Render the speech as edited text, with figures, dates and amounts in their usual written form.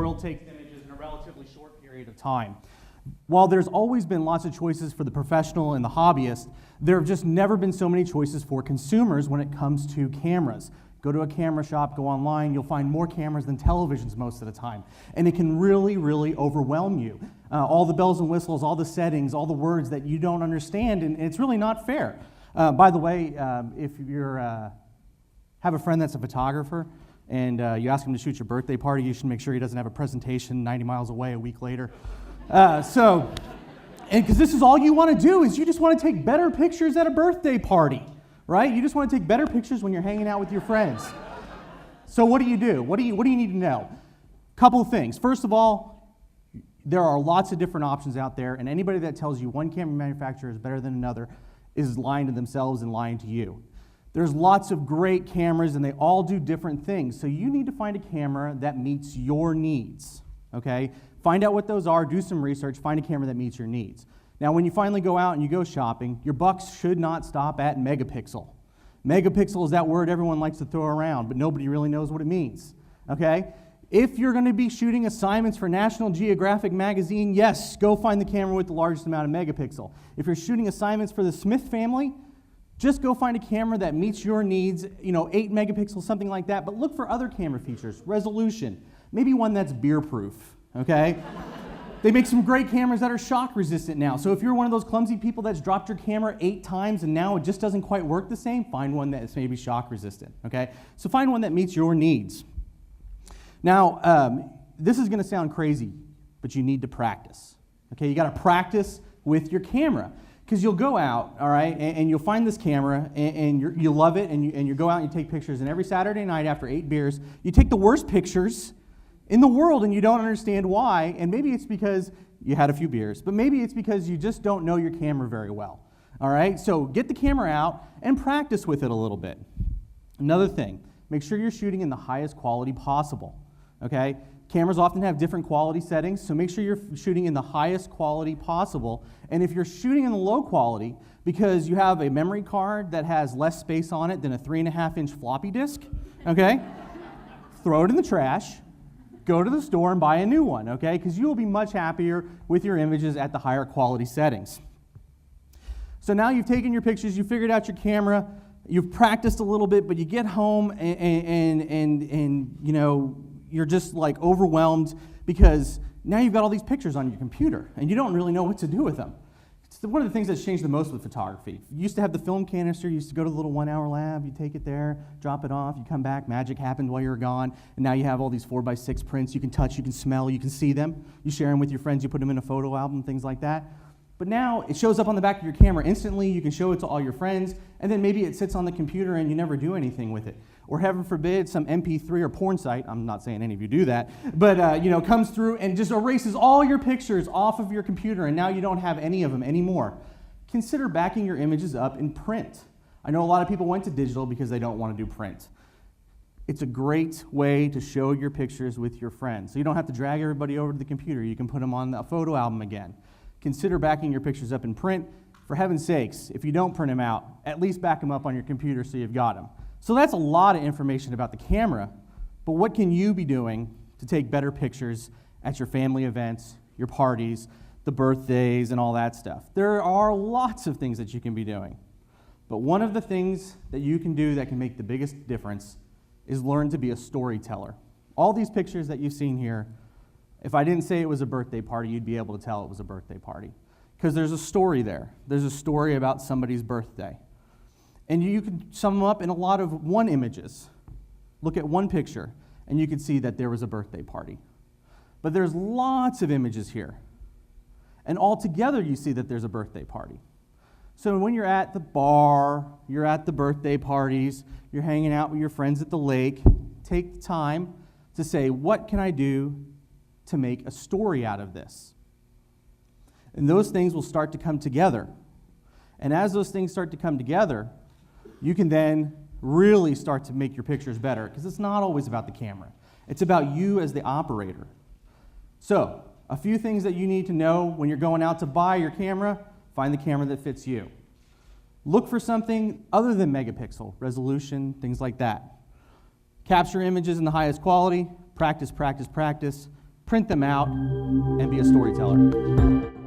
world takes images in a relatively short period of time. While there's always been lots of choices for the professional and the hobbyist, there have just never been so many choices for consumers when it comes to cameras. Go to a camera shop, go online, you'll find more cameras than televisions most of the time. And it can really, really overwhelm you. All the bells and whistles, all the settings, all the words that you don't understand, and it's really not fair. By the way, if you have a friend that's a photographer, and you ask him to shoot your birthday party, you should make sure he doesn't have a presentation 90 miles away a week later. Because this is all you want to do is you just want to take better pictures at a birthday party, right? You just want to take better pictures when you're hanging out with your friends. So what do you do? What do you need to know? Couple of things. First of all, there are lots of different options out there, and anybody that tells you one camera manufacturer is better than another is lying to themselves and lying to you. There's lots of great cameras, and they all do different things. So you need to find a camera that meets your needs, okay? Find out what those are, do some research, find a camera that meets your needs. Now, when you finally go out and you go shopping, your bucks should not stop at megapixel. Megapixel is that word everyone likes to throw around, but nobody really knows what it means, okay? If you're going to be shooting assignments for National Geographic magazine, yes, go find the camera with the largest amount of megapixel. If you're shooting assignments for the Smith family, just go find a camera that meets your needs, 8 megapixels, something like that, but look for other camera features, resolution, maybe one that's beer-proof, okay? They make some great cameras that are shock resistant now, so if you're one of those clumsy people that's dropped your camera 8 times and now it just doesn't quite work the same, find one that's maybe shock resistant, okay? So find one that meets your needs. Now, this is going to sound crazy, but you need to practice. Okay, you got to practice with your camera because you'll go out, all right, and you'll find this camera and you love it, and you go out and you take pictures. And every Saturday night after 8 beers, you take the worst pictures in the world, and you don't understand why. And maybe it's because you had a few beers, but maybe it's because you just don't know your camera very well. All right, so get the camera out and practice with it a little bit. Another thing, make sure you're shooting in the highest quality possible. Okay? Cameras often have different quality settings, so make sure you're shooting in the highest quality possible. And if you're shooting in the low quality because you have a memory card that has less space on it than a 3.5-inch floppy disk, okay? Throw it in the trash, go to the store and buy a new one, okay? Because you will be much happier with your images at the higher quality settings. So now you've taken your pictures, you figured out your camera, you've practiced a little bit, but you get home and you're just like overwhelmed because now you've got all these pictures on your computer and you don't really know what to do with them. It's one of the things that's changed the most with photography. You used to have the film canister, you used to go to the little 1-hour lab, you take it there, drop it off, you come back, magic happened while you were gone, and now you have all these 4x6 prints you can touch, you can smell, you can see them, you share them with your friends, you put them in a photo album, things like that. But now it shows up on the back of your camera instantly, you can show it to all your friends, and then maybe it sits on the computer and you never do anything with it. Or heaven forbid, some MP3 or porn site, I'm not saying any of you do that, but comes through and just erases all your pictures off of your computer, and now you don't have any of them anymore. Consider backing your images up in print. I know a lot of people went to digital because they don't want to do print. It's a great way to show your pictures with your friends. So you don't have to drag everybody over to the computer. You can put them on a photo album again. Consider backing your pictures up in print. For heaven's sakes, if you don't print them out, at least back them up on your computer so you've got them. So that's a lot of information about the camera, but what can you be doing to take better pictures at your family events, your parties, the birthdays, and all that stuff? There are lots of things that you can be doing, but one of the things that you can do that can make the biggest difference is learn to be a storyteller. All these pictures that you've seen here, if I didn't say it was a birthday party, you'd be able to tell it was a birthday party, because there's a story there. There's a story about somebody's birthday. And you can sum them up in a lot of one images. Look at one picture, and you can see that there was a birthday party. But there's lots of images here. And all together, you see that there's a birthday party. So when you're at the bar, you're at the birthday parties, you're hanging out with your friends at the lake, take the time to say, what can I do to make a story out of this? And those things will start to come together. And as those things start to come together, you can then really start to make your pictures better, because it's not always about the camera. It's about you as the operator. So, a few things that you need to know when you're going out to buy your camera: find the camera that fits you. Look for something other than megapixel, resolution, things like that. Capture images in the highest quality, practice, practice, practice. print them out, and be a storyteller.